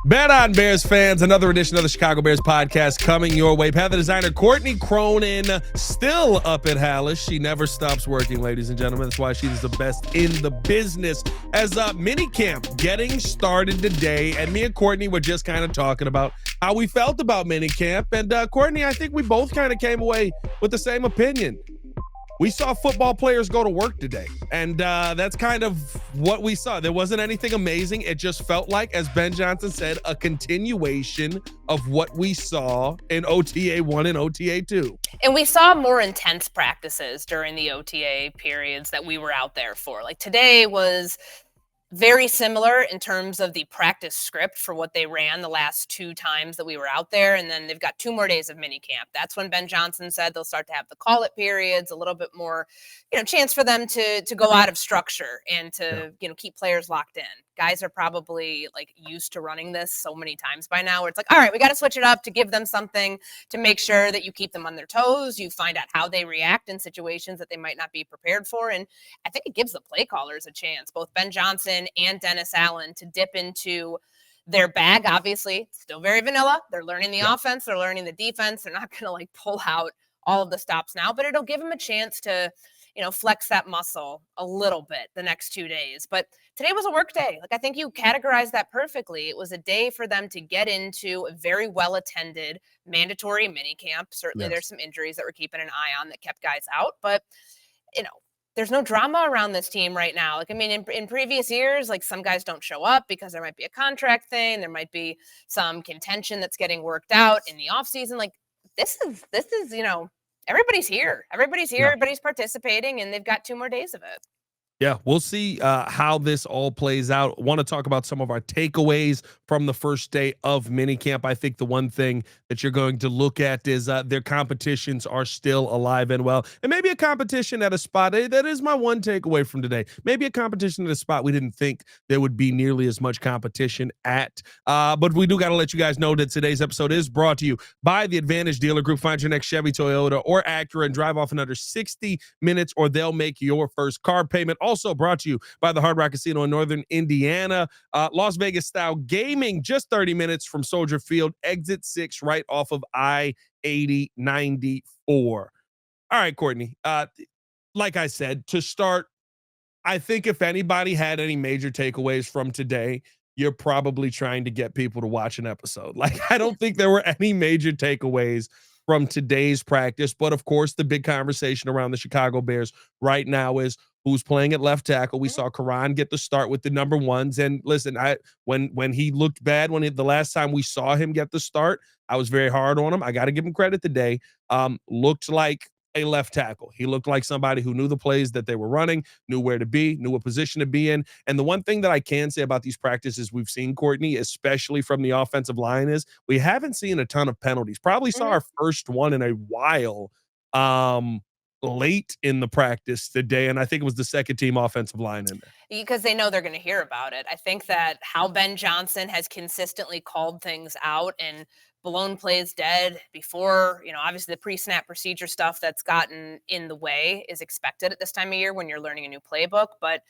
Bet on Bears fans, another edition of the Chicago Bears podcast coming your way. Pat the designer, Courtney Cronin, still up at Halas. She never stops working, ladies and gentlemen. That's why she's the best in the business. As minicamp getting started today, and me and Courtney were just kind of talking about how we felt about minicamp. And Courtney, I think we both kind of came away with the same opinion. We saw football players go to work today, and that's kind of what we saw. There wasn't anything amazing. It just felt like, as Ben Johnson said, a continuation of what we saw in OTA 1 and OTA 2. And we saw more intense practices during the OTA periods that we were out there for. Like today was very similar in terms of the practice script for what they ran the last two times that we were out there. And then they've got 2 more days of minicamp. That's when Ben Johnson said they'll start to have the call-it periods, a little bit more, chance for them to go out of structure and to, keep players locked in. Guys are probably used to running this so many times by now where it's like, all right, we got to switch it up to give them something to make sure that you keep them on their toes. You find out how they react in situations that they might not be prepared for. And I think it gives the play callers a chance, both Ben Johnson and Dennis Allen, to dip into their bag. Obviously, still very vanilla. They're learning the offense. They're learning the defense. They're not going to pull out all of the stops now, but it'll give them a chance to, flex that muscle a little bit the next 2 days. But today was a work day. I think you categorized that perfectly. It was a day for them to get into a very well-attended mandatory minicamp. Certainly there's some injuries that we're keeping an eye on that kept guys out, but, there's no drama around this team right now. In previous years, some guys don't show up because there might be a contract thing. There might be some contention that's getting worked out in the offseason. This is, everybody's here. Everybody's here. Everybody's participating, and they've got 2 more days of it. Yeah, we'll see how this all plays out. Want to talk about some of our takeaways from the first day of minicamp. I think the one thing that you're going to look at is their competitions are still alive and well. And maybe a competition at a spot. That is my one takeaway from today. Maybe a competition at a spot we didn't think there would be nearly as much competition at. But we do got to let you guys know that today's episode is brought to you by the Advantage Dealer Group. Find your next Chevy, Toyota, or Acura and drive off in under 60 minutes, or they'll make your first car payment. Also brought to you by the Hard Rock Casino in Northern Indiana. Las Vegas style gaming, just 30 minutes from Soldier Field, exit 6 right off of I-80-94. All right, Courtney. Like I said, to start, I think if anybody had any major takeaways from today, you're probably trying to get people to watch an episode. I don't think there were any major takeaways from today's practice. But of course, the big conversation around the Chicago Bears right now is who's playing at left tackle. We saw Kiran get the start with the number ones. And listen, when he looked bad, the last time we saw him get the start, I was very hard on him. I got to give him credit today. Looked like a left tackle. He looked like somebody who knew the plays that they were running, knew where to be, knew what position to be in. And the one thing that I can say about these practices we've seen, Courtney, especially from the offensive line, is we haven't seen a ton of penalties. Probably saw our first one in a while late in the practice today, and I think it was the second team offensive line in there. Because they know they're going to hear about it. I think that how Ben Johnson has consistently called things out and blown plays dead before, obviously the pre-snap procedure stuff that's gotten in the way is expected at this time of year when you're learning a new playbook. But,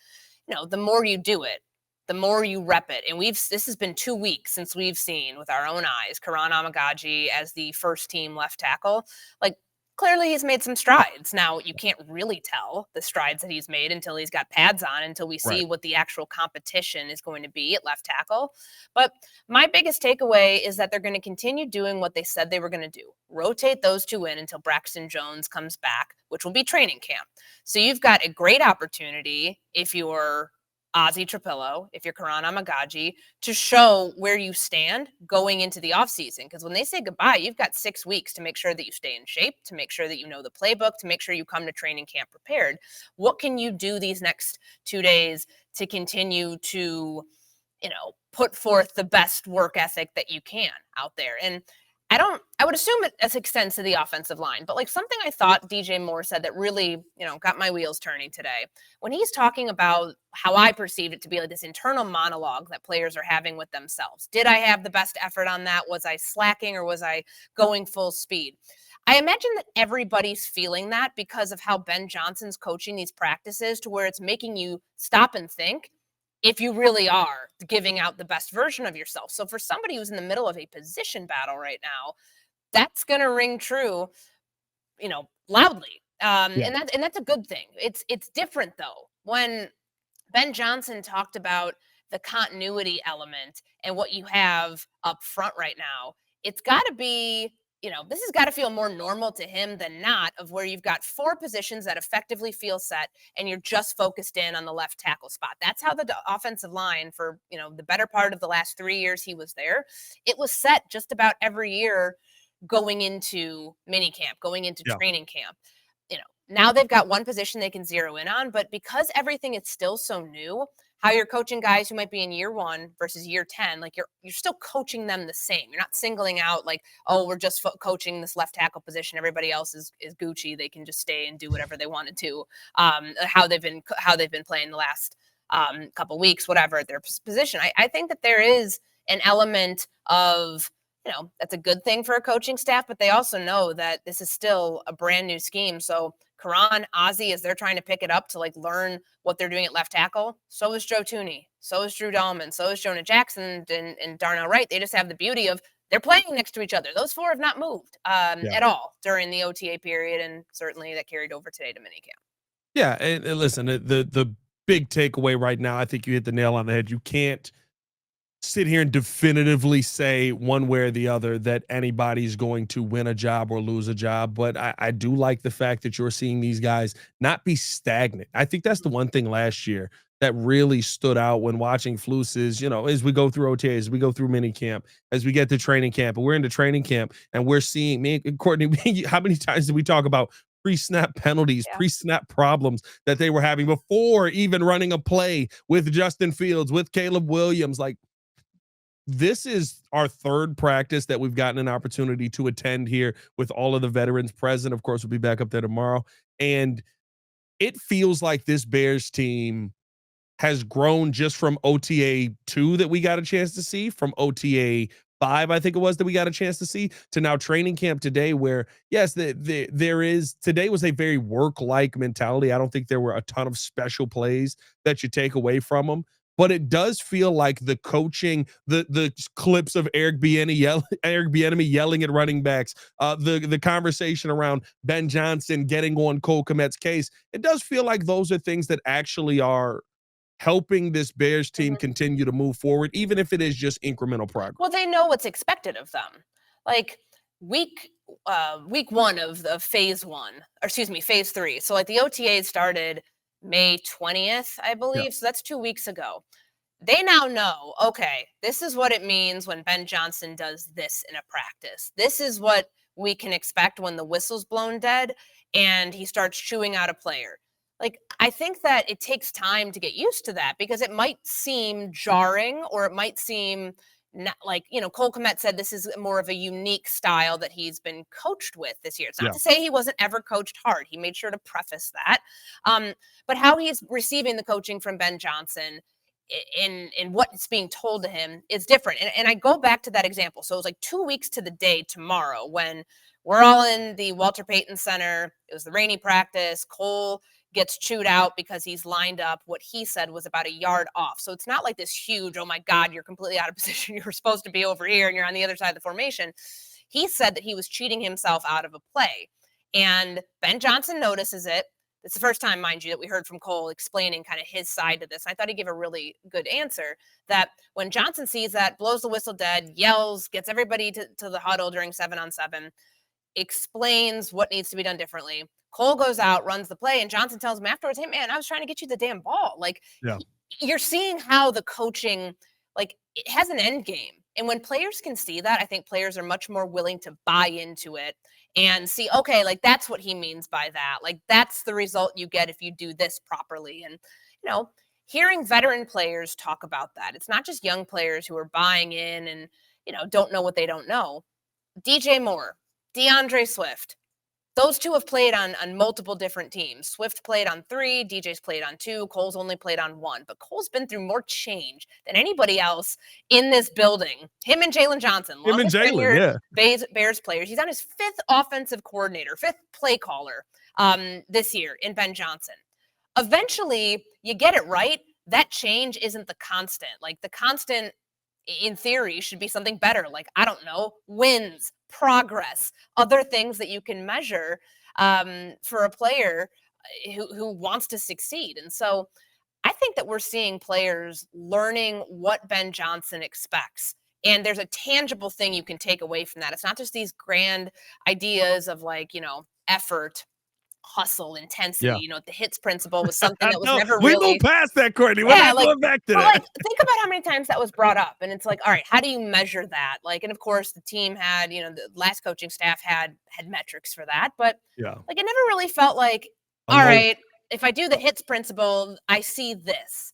the more you do it, the more you rep it. And this has been 2 weeks since we've seen with our own eyes Kiran Amegadjie as the first team left tackle. Clearly he's made some strides. Now, you can't really tell the strides that he's made until he's got pads on, until we see what the actual competition is going to be at left tackle. But my biggest takeaway is that they're going to continue doing what they said they were going to do. Rotate those 2 in until Braxton Jones comes back, which will be training camp. So you've got a great opportunity if you're Ozzy Trapilo, if you're Kiran Amegadjie, to show where you stand going into the offseason. Because when they say goodbye, you've got 6 weeks to make sure that you stay in shape, to make sure that you know the playbook, to make sure you come to training camp prepared. What can you do these next 2 days to continue to, put forth the best work ethic that you can out there? And I would assume it extends to the offensive line, but something I thought DJ Moore said that really, got my wheels turning today, when he's talking about how I perceived it to be this internal monologue that players are having with themselves. Did I have the best effort on that? Was I slacking or was I going full speed? I imagine that everybody's feeling that because of how Ben Johnson's coaching these practices, to where it's making you stop and think, if you really are giving out the best version of yourself. So for somebody who's in the middle of a position battle right now, that's going to ring true, loudly. Yeah. And that's a good thing. It's different though when Ben Johnson talked about the continuity element and what you have up front right now. It's got to be, this has got to feel more normal to him than not, of where you've got 4 positions that effectively feel set and you're just focused in on the left tackle spot. That's how the offensive line for, the better part of the last 3 years he was there, it was set just about every year going into minicamp, going into Yeah. training camp. Now they've got one position they can zero in on, but because everything is still so new, how you're coaching guys who might be in year 1 versus year 10, like you're still coaching them the same. You're not singling out like, oh, we're just coaching this left tackle position. Everybody else is Gucci. They can just stay and do whatever they want to do. How they've been playing the last couple weeks, whatever at their position. I think that there is an element of, that's a good thing for a coaching staff, but they also know that this is still a brand new scheme. So Kiran, Ozzy, as they're trying to pick it up to like learn what they're doing at left tackle, so is Joe Tooney, so is Drew Dahlman, so is Jonah Jackson and Darnell Wright. They just have the beauty of they're playing next to each other. Those 4 have not moved at all during the OTA period, and certainly that carried over today to minicamp. Yeah, and listen, the big takeaway right now, I think you hit the nail on the head. You can't sit here and definitively say one way or the other that anybody's going to win a job or lose a job. But I do like the fact that you're seeing these guys not be stagnant. I think that's the one thing last year that really stood out when watching Flus is, as we go through OTAs, as we go through mini camp, as we get to training camp, and we're into training camp and we're seeing me and Courtney, how many times did we talk about pre-snap penalties, pre-snap problems that they were having before even running a play with Justin Fields, with Caleb Williams? Like, this is our 3rd practice that we've gotten an opportunity to attend here with all of the veterans present. Of course, we'll be back up there tomorrow. And it feels like this Bears team has grown just from OTA 2 that we got a chance to see, from OTA 5, I think it was, that we got a chance to see, to now training camp today, where, yes, there is, today was a very work-like mentality. I don't think there were a ton of special plays that you take away from them. But it does feel like the coaching, the clips of Eric Bieniemy yelling at running backs, the conversation around Ben Johnson getting on Cole Kmet's case. It does feel like those are things that actually are helping this Bears team continue to move forward, even if it is just incremental progress. Well, they know what's expected of them. Like week 1 of the phase 1, or excuse me, phase 3. So like the OTAs started May 20th, I believe. So that's 2 weeks ago. They now know, okay, this is what it means when Ben Johnson does this in a practice. This is what we can expect when the whistle's blown dead and he starts chewing out a player. Like, I think that it takes time to get used to that because it might seem jarring, or it might seem not, like, Cole Kmet said this is more of a unique style that he's been coached with this year. It's not to say he wasn't ever coached hard. He made sure to preface that. But how he's receiving the coaching from Ben Johnson in what's being told to him is different. And I go back to that example. So it was like 2 weeks to the day tomorrow when we're all in the Walter Payton Center. It was the rainy practice. Cole gets chewed out because he's lined up what he said was about a yard off. So it's not like this huge, oh my God, you're completely out of position. You're supposed to be over here and you're on the other side of the formation. He said that he was cheating himself out of a play. And Ben Johnson notices it. It's the first time, mind you, that we heard from Cole explaining kind of his side to this. I thought he gave a really good answer that when Johnson sees that, blows the whistle dead, yells, gets everybody to the huddle during 7-on-7, explains what needs to be done differently. Cole goes out, runs the play, and Johnson tells him afterwards, hey, man, I was trying to get you the damn ball. Like, you're seeing how the coaching, like, it has an end game. And when players can see that, I think players are much more willing to buy into it and see, okay, like, that's what he means by that. Like, that's the result you get if you do this properly. And, hearing veteran players talk about that, it's not just young players who are buying in and, don't know what they don't know. DJ Moore, DeAndre Swift, those two have played on multiple different teams. Swift played on 3, DJ's played on 2, Cole's only played on 1. But Cole's been through more change than anybody else in this building. Him and Jalen Johnson, longest tenured Bears players. He's on his 5th offensive coordinator, 5th play caller this year in Ben Johnson. Eventually, you get it right, that change isn't the constant. Like the constant in theory should be something better, like I don't know, wins, progress, other things that you can measure for a player who wants to succeed. And so I think that we're seeing players learning what Ben Johnson expects. And there's a tangible thing you can take away from that. It's not just these grand ideas of like, effort, hustle, intensity. Yeah. The hits principle was something that was No, never we moved really. past that, Courtney. We're Yeah, not like, going back to but that. like, think about how many times that was brought up, and it's like, all right, how do you measure that? Like, and of course, the team had, the last coaching staff had metrics for that, but Yeah. like, it never really felt like, A all low. right, if I do the hits principle, I see this.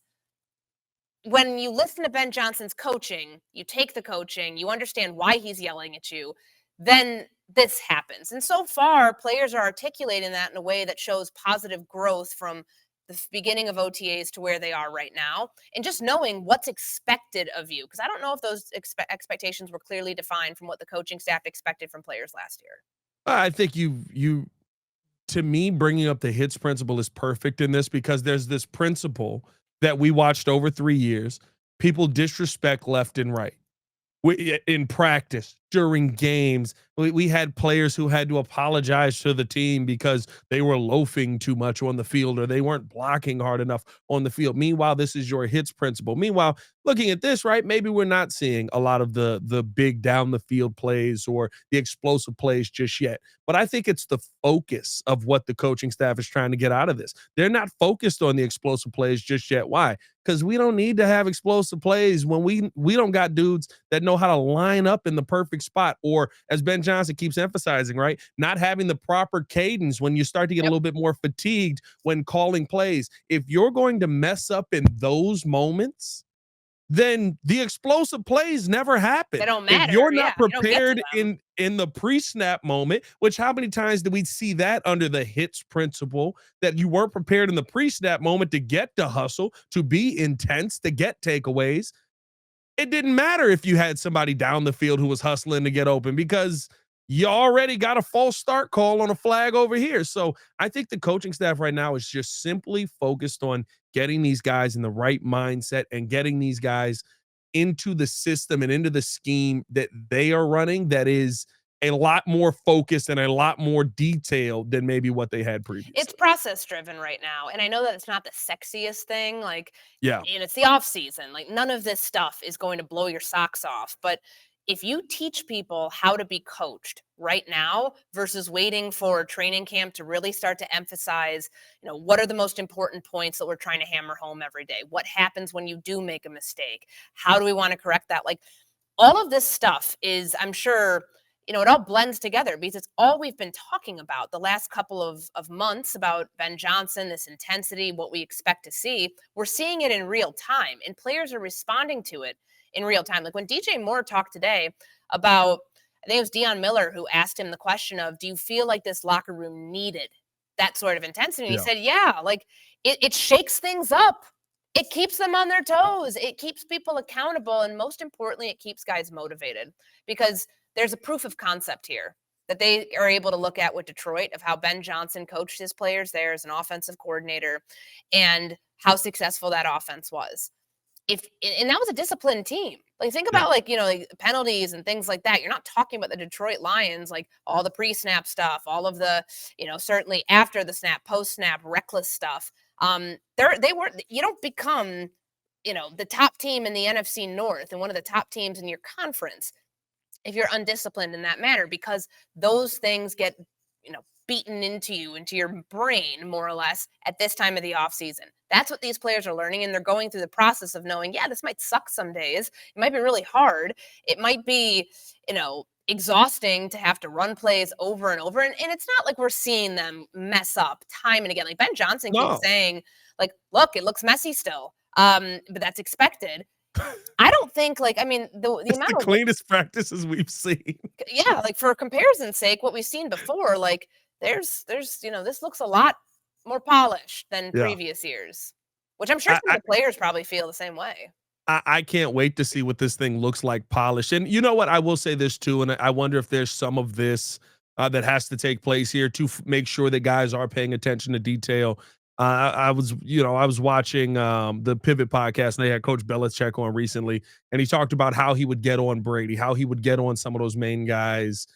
When you listen to Ben Johnson's coaching, you take the coaching, you understand why he's yelling at you, then this happens. And so far, players are articulating that in a way that shows positive growth from the beginning of OTAs to where they are right now, and just knowing what's expected of you. Because I don't know if those expectations were clearly defined from what the coaching staff expected from players last year. I think you to me, bringing up the hits principle is perfect in this because there's this principle that we watched over 3 years. People disrespect left and right. In practice, during games, we had players who had to apologize to the team because they were loafing too much on the field or they weren't blocking hard enough on the field. Meanwhile, this is your hits principle. Meanwhile, looking at this, right, maybe we're not seeing a lot of the big down the field plays or the explosive plays just yet. But I think it's the focus of what the coaching staff is trying to get out of this. They're not focused on the explosive plays just yet. Why? Because we don't need to have explosive plays when we don't got dudes that know how to line up in the perfect spot, or as Ben Johnson keeps emphasizing, right, not having the proper cadence when you start to get a Yep. little bit more fatigued when calling plays. If you're going to mess up in those moments, then the explosive plays never They happen. don't If matter. you're Yeah, not you don't get to prepared them. in the pre-snap moment, which how many times did we see that under the hits principle, that you weren't prepared in the pre-snap moment to get to hustle, to be intense, to get takeaways? It didn't matter if you had somebody down the field who was hustling to get open because you already got a false start call on a flag over here. So I think the coaching staff right now is just simply focused on getting these guys in the right mindset and getting these guys into the system and into the scheme that they are running that is a lot more focused and a lot more detailed than maybe what they had It's previously. process driven right now, and I know that it's not the sexiest thing, like, Yeah. and it's the off season, like, none of this stuff is going to blow your socks off, but if you teach people how to be coached right now versus waiting for training camp to really start to emphasize, what are the most important points that we're trying to hammer home every day? What happens when you do make a mistake? How do we want to correct that? Like, all of this stuff is, I'm sure, it all blends together because it's all we've been talking about the last couple of months about Ben Johnson, this intensity, what we expect to see. We're seeing it in real time, and players are responding to it in real time. Like when DJ Moore talked today about, I think it was Dion Miller who asked him the question of, do you feel like this locker room needed that sort of intensity? And he Yeah. said, yeah, like it shakes things up. It keeps them on their toes. It keeps people accountable. And most importantly, it keeps guys motivated because there's a proof of concept here that they are able to look at with Detroit of how Ben Johnson coached his players there as an offensive coordinator and how successful that offense was. And that was a disciplined team. Like think Yeah. about like penalties and things like that. You're not talking about the Detroit Lions, like all the pre-snap stuff, all of the, certainly after the snap, post-snap, reckless stuff. They were, you don't become, the top team in the NFC North and one of the top teams in your conference if you're undisciplined in that manner, because those things get, beaten into your brain more or less at this time of the off season. That's what these players are learning, and they're going through the process of knowing, yeah, this might suck some days. It might be really hard. It might be, exhausting to have to run plays over and over. And it's not like we're seeing them mess up time and again. Like Ben Johnson keeps No. saying, like, look, it looks messy still. But that's expected. I don't think the It's amount the of cleanest practices we've seen. yeah, like for comparison's sake, what we've seen before, like there's this looks a lot more polished than Yeah. previous years, which I'm sure I, some I of the players probably feel the same way. I can't wait to see what this thing looks like polished. And you know what? I will say this too, and I wonder if there's some of this that has to take place here to make sure that guys are paying attention to detail. I was watching the Pivot podcast, and they had Coach Belichick on recently, and he talked about how he would get on Brady, how he would get on some of those main guys,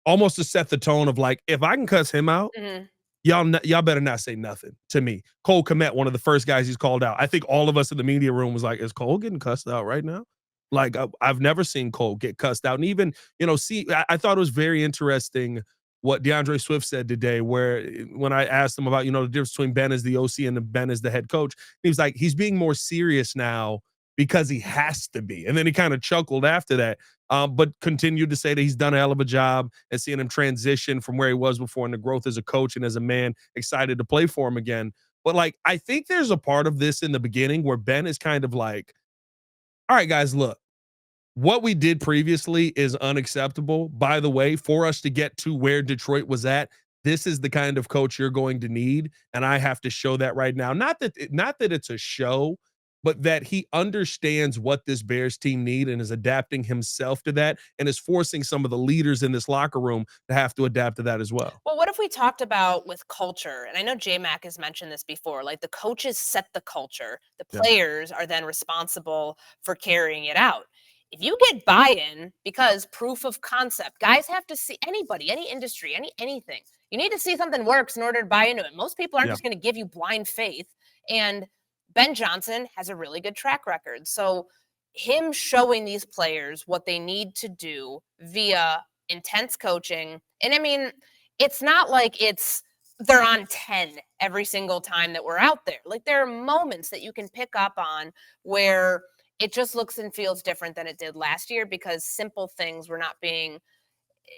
almost to set the tone of like, if I can cuss him out, Mhm. y'all better not say nothing to me. Cole Kmet, one of the first guys he's called out. I think all of us in the media room was like, is Cole getting cussed out right now? Like I've never seen Cole get cussed out. And even, I thought it was very interesting what DeAndre Swift said today, where when I asked him about, the difference between Ben as the OC and Ben as the head coach, he was like, he's being more serious now because he has to be. And then he kind of chuckled after that, but continued to say that he's done a hell of a job and seeing him transition from where he was before and the growth as a coach and as a man, excited to play for him again. But like, I think there's a part of this in the beginning where Ben is kind of like, all right, guys, look, what we did previously is unacceptable. By the way, for us to get to where Detroit was at, this is the kind of coach you're going to need, and I have to show that right now. Not that it's a show, but that he understands what this Bears team need and is adapting himself to that and is forcing some of the leaders in this locker room to have to adapt to that as well. Well, what if we talked about with culture? And I know J-Mac has mentioned this before. Like the coaches set the culture, the Yeah. players are then responsible for carrying it out. If you get buy-in, because proof of concept, guys have to see anybody, any industry, anything. You need to see something works in order to buy into it. Most people aren't Yeah. just going to give you blind faith. And Ben Johnson has a really good track record. So him showing these players what they need to do via intense coaching. And I mean, it's not like they're on 10 every single time that we're out there. Like there are moments that you can pick up on where it just looks and feels different than it did last year because simple things were not being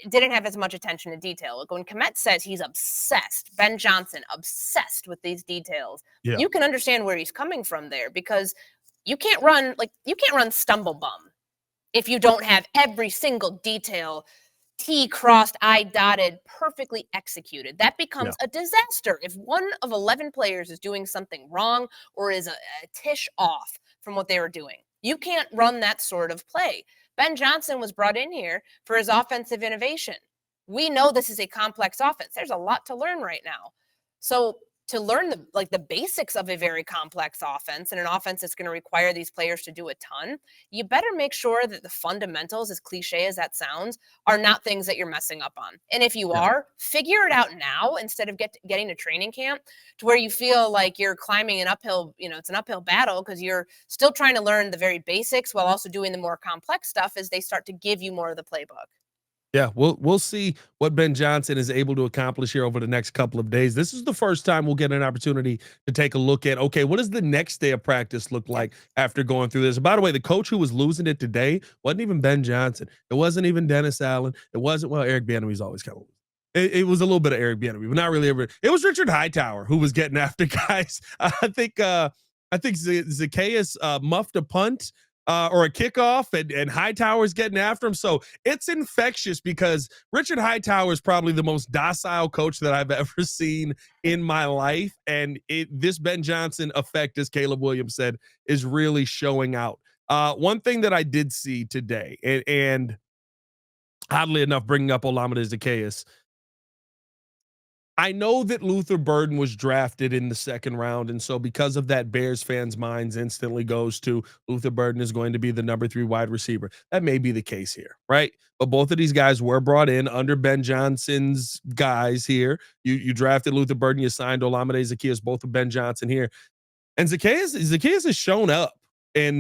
didn't have as much attention to detail. Like when Komet says he's obsessed, Ben Johnson obsessed with these details. Yeah. You can understand where he's coming from there because you can't run stumble bum if you don't have every single detail T crossed, I dotted, perfectly executed. That Yeah. becomes a disaster. If one of 11 players is doing something wrong or is a tish off from what they were doing, you can't run that sort of play. Ben Johnson was brought in here for his offensive innovation. We know this is a complex offense. There's a lot to learn right now. So to learn the basics of a very complex offense and an offense that's going to require these players to do a ton, you better make sure that the fundamentals, as cliche as that sounds, are not things that you're messing up on. And if you Yeah. are, figure it out now instead of getting to training camp to where you feel like you're climbing an uphill, it's an uphill battle because you're still trying to learn the very basics while also doing the more complex stuff as they start to give you more of the playbook. Yeah, we'll see what Ben Johnson is able to accomplish here over the next couple of days. This is the first time we'll get an opportunity to take a look at, okay, what does the next day of practice look like after going through this? By the way, the coach who was losing it today wasn't even Ben Johnson. It wasn't even Dennis Allen. It wasn't, well, Eric Bieniemy's always kind of it was a little bit of Eric Bieniemy, but not really ever. It was Richard Hightower who was getting after guys. I think Zacchaeus muffed a punt or a kickoff, and Hightower's getting after him. So it's infectious because Richard Hightower is probably the most docile coach that I've ever seen in my life. And this Ben Johnson effect, as Caleb Williams said, is really showing out. One thing that I did see today, and oddly enough, bringing up Olamide Zacchaeus, I know that Luther Burden was drafted in the second round. And so because of that, Bears fans' minds instantly goes to Luther Burden is going to be the number 3 wide receiver. That may be the case here, right? But both of these guys were brought in under Ben Johnson's guys here. You drafted Luther Burden, you signed Olamide Zacchaeus, both of Ben Johnson here. And Zacchaeus has shown up in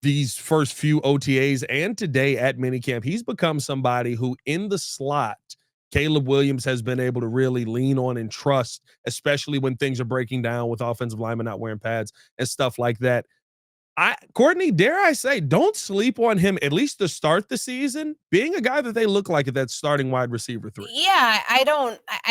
these first few OTAs and today at minicamp. He's become somebody who in the slot Caleb Williams has been able to really lean on and trust, especially when things are breaking down with offensive linemen not wearing pads and stuff like that. Courtney, dare I say, don't sleep on him, at least to start the season, being a guy that they look like at that starting wide receiver 3. Yeah, I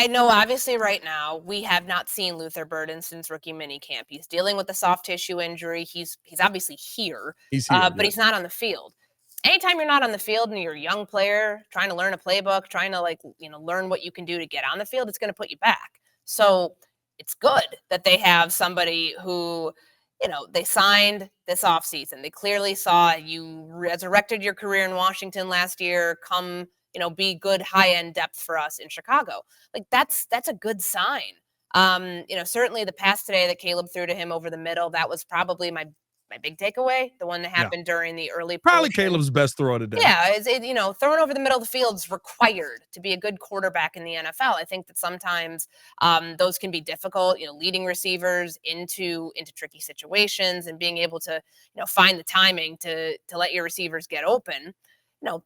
know obviously right now we have not seen Luther Burden since rookie minicamp. He's dealing with a soft tissue injury. He's obviously here, He's here, but he's not on the field. Anytime you're not on the field and you're a young player trying to learn a playbook, trying to learn what you can do to get on the field, it's going to put you back. So it's good that they have somebody who, they signed this offseason. They clearly saw you resurrected your career in Washington last year. Come, be good high end depth for us in Chicago. Like that's a good sign. Certainly the pass today that Caleb threw to him over the middle, that was probably my big takeaway, the one that Yeah. happened during the early Probably portion. Caleb's best throw of the day. Yeah, throwing over the middle of the field is required to be a good quarterback in the NFL. I think that sometimes those can be difficult, leading receivers into tricky situations and being able to, find the timing to let your receivers get open.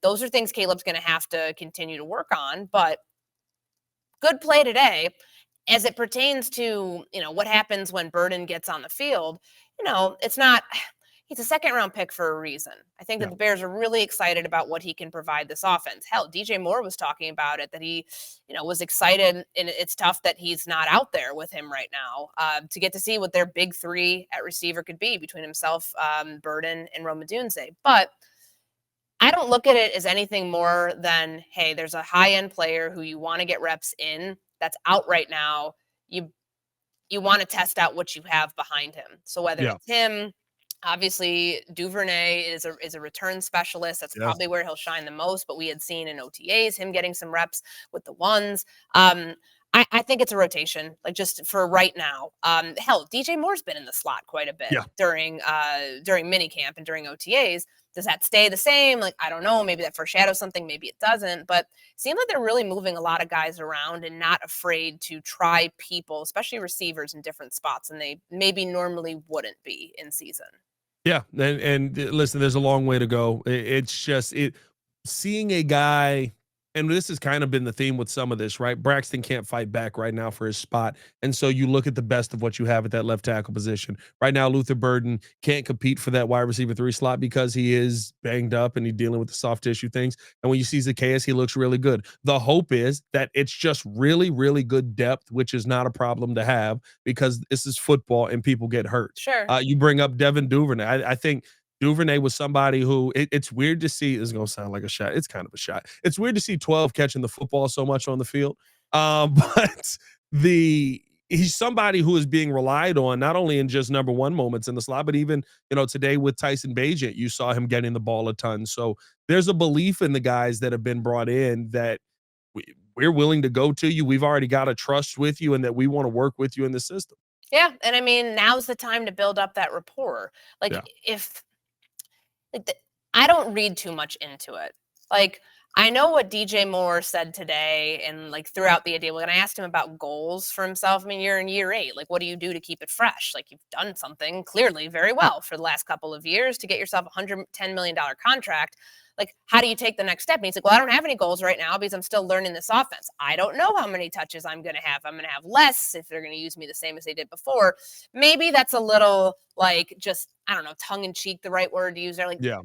Those are things Caleb's going to have to continue to work on, but good play today. As it pertains to, what happens when Burden gets on the field, it's not he's a second round pick for a reason. I think that Yeah. the Bears are really excited about what he can provide this offense. Hell, DJ Moore was talking about it, that he, was excited, and it's tough that he's not out there with him right now to get to see what their big three at receiver could be between himself, Burden, and Odunze. But I don't look at it as anything more than, hey, there's a high-end player who you want to get reps in that's out right now. You want to test out what you have behind him. So whether Yeah. it's him, obviously Duvernay is a return specialist. That's Yes. probably where he'll shine the most. But we had seen in OTAs him getting some reps with the ones. I think it's a rotation, like just for right now. Hell, DJ Moore's been in the slot quite a bit Yeah. during minicamp and during OTAs. Does that stay the same? Like, I don't know. Maybe that foreshadows something. Maybe it doesn't. But it seems like they're really moving a lot of guys around and not afraid to try people, especially receivers, in different spots, and they maybe normally wouldn't be in season. Yeah, and listen, there's a long way to go. It's just seeing a guy, and this has kind of been the theme with some of this, right? Braxton can't fight back right now for his spot, and so you look at the best of what you have at that left tackle position right now. Luther Burden can't compete for that wide receiver 3 slot because he is banged up and he's dealing with the soft tissue things. And when you see Zacchaeus, he looks really good. The hope is that it's just really, really good depth, which is not a problem to have because this is football and people get hurt. Sure. You bring up Devin Duvernay. I think Duvernay was somebody who it's weird to see. This is going to sound like a shot. It's kind of a shot. It's weird to see 12 catching the football so much on the field. But he's somebody who is being relied on not only in just number one moments in the slot, but even, today with Tyson Bagent, you saw him getting the ball a ton. So there's a belief in the guys that have been brought in that we're willing to go to you. We've already got a trust with you and that we want to work with you in the system. Yeah, and I mean, now's the time to build up that rapport. Like, Yeah. if like the, I don't read too much into it. Like, I know what DJ Moore said today and like throughout the idea. When I asked him about goals for himself, I mean, you're in year 8. Like, what do you do to keep it fresh? Like, you've done something clearly very well for the last couple of years to get yourself a $110 million contract. Like, how do you take the next step? And he's like, well, I don't have any goals right now because I'm still learning this offense. I don't know how many touches I'm going to have. I'm going to have less if they're going to use me the same as they did before. Maybe that's a little like just, I don't know, tongue in cheek, the right word to use there. Like, Yeah.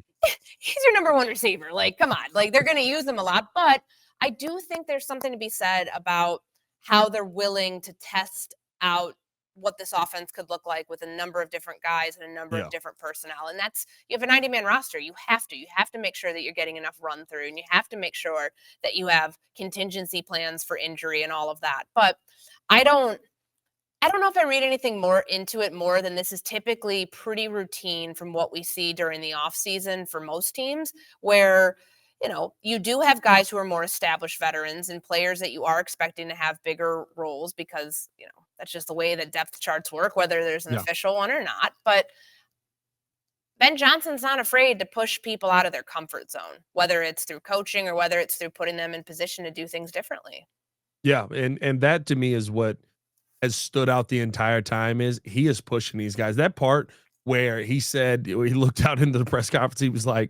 he's your number one receiver. Like, come on. Like, they're going to use him a lot. But I do think there's something to be said about how they're willing to test out what this offense could look like with a number of different guys and a number Yeah. of different personnel. And that's, you have a 90-man roster. You have to make sure that you're getting enough run through, and you have to make sure that you have contingency plans for injury and all of that. But I don't know if I read anything more into it more than this is typically pretty routine from what we see during the offseason for most teams, where you do have guys who are more established veterans and players that you are expecting to have bigger roles because, that's just the way that depth charts work, whether there's an official one or not. But Ben Johnson's not afraid to push people out of their comfort zone, whether it's through coaching or whether it's through putting them in position to do things differently. Yeah, and that to me is what has stood out the entire time is he is pushing these guys. That part where he said he looked out into the press conference, he was like,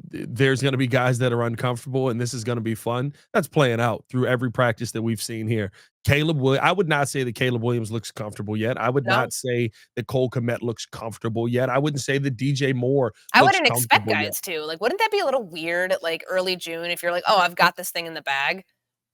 there's going to be guys that are uncomfortable and this is going to be fun. That's playing out through every practice that we've seen here. I would not say that Caleb Williams looks comfortable yet. I would No. not say that Cole Kmet looks comfortable yet. I wouldn't say that DJ Moore I looks wouldn't expect comfortable guys to. Like, wouldn't that be a little weird at like early June if you're like, oh, I've got this thing in the bag?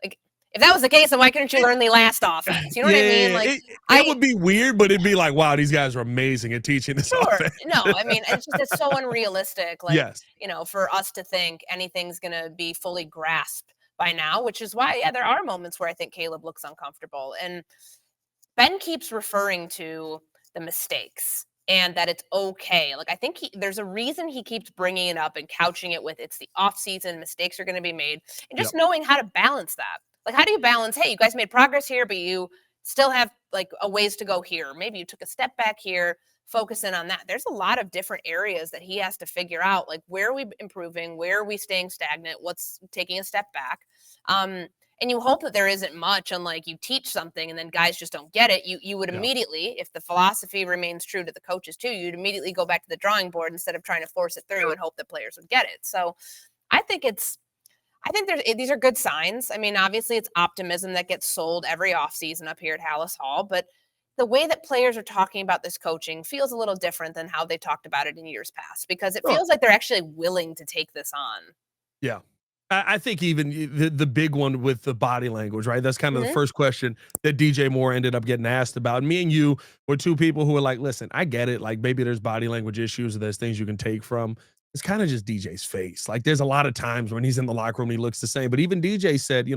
Like, if that was the case, then why couldn't you learn the last offense? You know what I mean? Like, it would be weird, but it'd be like, wow, these guys are amazing at teaching this offense. No, I mean, it's so unrealistic. Like, Yes. For us to think anything's going to be fully grasped by now, which is why, yeah, there are moments where I think Caleb looks uncomfortable. And Ben keeps referring to the mistakes and that it's okay. Like, I think there's a reason he keeps bringing it up and couching it with it's the off season, mistakes are going to be made, and just knowing how to balance that. Like, how do you balance, hey, you guys made progress here, but you still have like a ways to go here. Maybe you took a step back here, focus in on that. There's a lot of different areas that he has to figure out, like where are we improving, where are we staying stagnant, what's taking a step back. Um, and you hope that there isn't much, and like you teach something and then guys just don't get it. You would Yeah. immediately, if the philosophy remains true to the coaches too, you'd immediately go back to the drawing board instead of trying to force it through and hope that players would get it. So I think it's I think these are good signs. I mean, obviously, it's optimism that gets sold every offseason up here at Halas Hall, but the way that players are talking about this coaching feels a little different than how they talked about it in years past, because it Well, feels like they're actually willing to take this on. yeah. I think even the big one with the body language, right? That's kind of the Mhm. first question that DJ Moore ended up getting asked about. Me and you were two people who were like, listen, I get it. Like maybe there's body language issues or there's things you can take from. It's kind of just DJ's face. Like there's a lot of times when he's in the locker room, he looks the same. But even DJ said,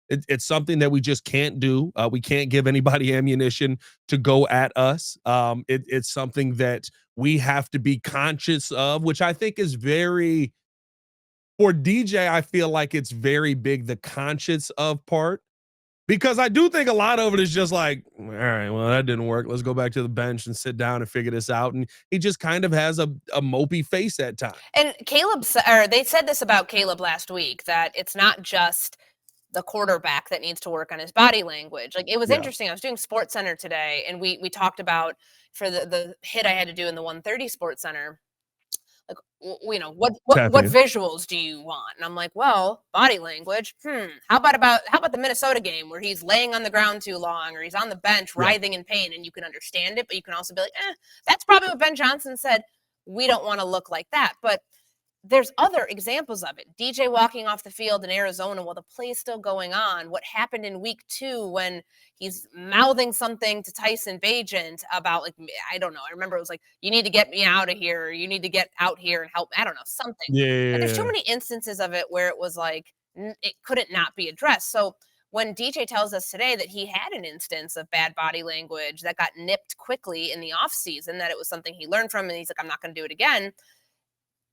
it's something that we just can't do. We can't give anybody ammunition to go at us. It's something that we have to be conscious of, which I think is very for DJ, I feel like it's very big the conscious of part because I do think a lot of it is just like, all right, well, that didn't work. Let's go back to the bench and sit down and figure this out. And he just kind of has a mopey face at times. And or they said this about Caleb last week, that it's not just the quarterback that needs to work on his body language. Like, it was Yeah. interesting. I was doing Sports Center today, and we talked about, for the hit I had to do in the 130 Sports Center, like, what Tap in. visuals do you want? And I'm like, well, body language. How about the Minnesota game where he's laying on the ground too long, or he's on the bench Yeah. writhing in pain, and you can understand it, but you can also be like, that's probably what Ben Johnson said. We don't want to look like that, but there's other examples of it. DJ walking off the field in Arizona while the play's still going on. What happened in week 2 when he's mouthing something to Tyson Bagent about, like, I don't know. I remember it was like, you need to get me out of here. Or you need to get out here and help. I don't know, something. Like, there's too Yeah. many instances of it where it was like, it couldn't not be addressed. So when DJ tells us today that he had an instance of bad body language that got nipped quickly in the offseason, that it was something he learned from, and he's like, I'm not going to do it again,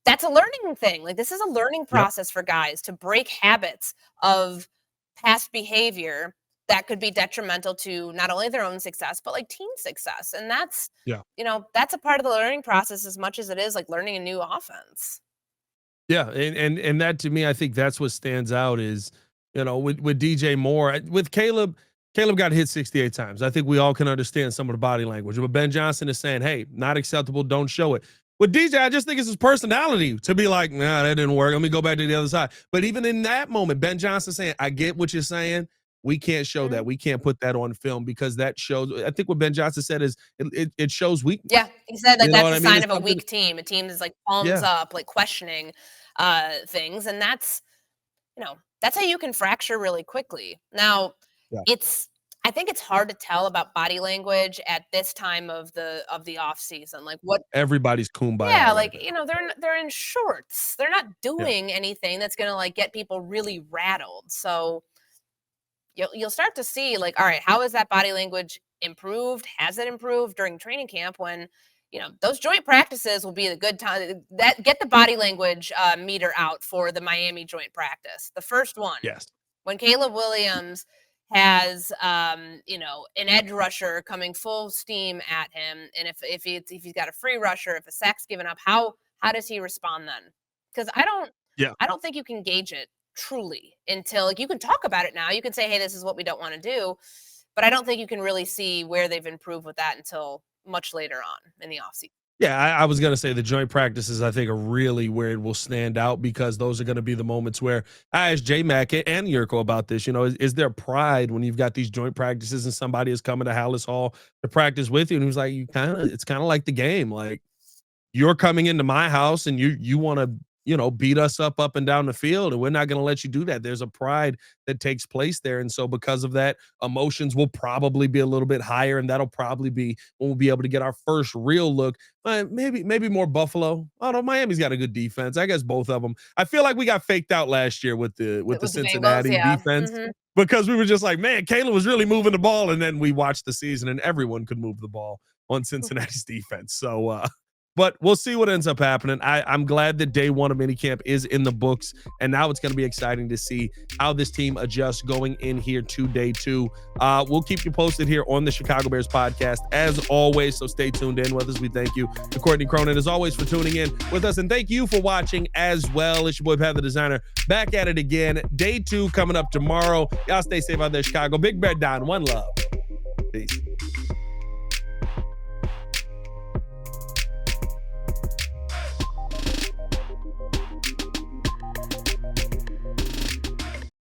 that's a learning thing. Like, this is a learning Yep. process for guys to break habits of past behavior that could be detrimental to not only their own success, but like team success. And Yeah. that's a part of the learning process as much as it is like learning a new offense. Yeah, and that to me, I think that's what stands out is, with DJ Moore, with Caleb got hit 68 times. I think we all can understand some of the body language. But Ben Johnson is saying, hey, not acceptable, don't show it. With DJ, I just think it's his personality to be like, nah, that didn't work. Let me go back to the other side. But even in that moment, Ben Johnson saying, I get what you're saying. We can't show that. Mhm. We can't put that on film because that shows. I think what Ben Johnson said is it shows weakness. Yeah, he said like You know that's what a I mean? sign It's of a something. weak team. A team is like palms Yeah. up, like questioning things. And that's how you can fracture really quickly. Now, Yeah. it's I think it's hard to tell about body language at this time of the off season. Like, what Everybody's yeah, kumbaya right like, now. they're in shorts. They're not Yeah. doing anything that's gonna like get people really rattled. So you'll start to see, like, all right, how is that body language improved? Has it improved during training camp, when those joint practices will be the good time that get the body language meter out for the Miami joint practice, the first one, Yes. when Caleb Williams has an edge rusher coming full steam at him, and if he's got a free rusher, if a sack's given up, how does he respond then? Because Yeah. I don't think you can gauge it truly until, like, you can talk about it now. You can say, hey, this is what we don't want to do, but I don't think you can really see where they've improved with that until much later on in the offseason. Yeah, I was gonna say the joint practices, I think, are really where it will stand out because those are gonna be the moments where I asked J Mac and Yurko about this. Is there pride when you've got these joint practices and somebody is coming to Halas Hall to practice with you? And he was like, it's kind of like the game. Like you're coming into my house and you want to beat us up and down the field, and we're not going to let you do that. There's a pride that takes place there, and so because of that, emotions will probably be a little bit higher, and that'll probably be when we'll be able to get our first real look. Maybe more Buffalo. I don't know. Miami's got a good defense. I guess both of them. I feel like we got faked out last year with the With the Bengals, Cincinnati yeah. defense Hmm. because we were just like, man, Kayla was really moving the ball, and then we watched the season, and everyone could move the ball on Cincinnati's defense. So But we'll see what ends up happening. I'm glad that day one of minicamp is in the books, and now it's going to be exciting to see how this team adjusts going in here to day two. We'll keep you posted here on the Chicago Bears podcast as always, so stay tuned in with us. We thank you to Courtney Cronin as always for tuning in with us, and thank you for watching as well. It's your boy Pat the Designer back at it again. Day two coming up tomorrow. Y'all stay safe out there, Chicago. Big Bear down. One love. Peace.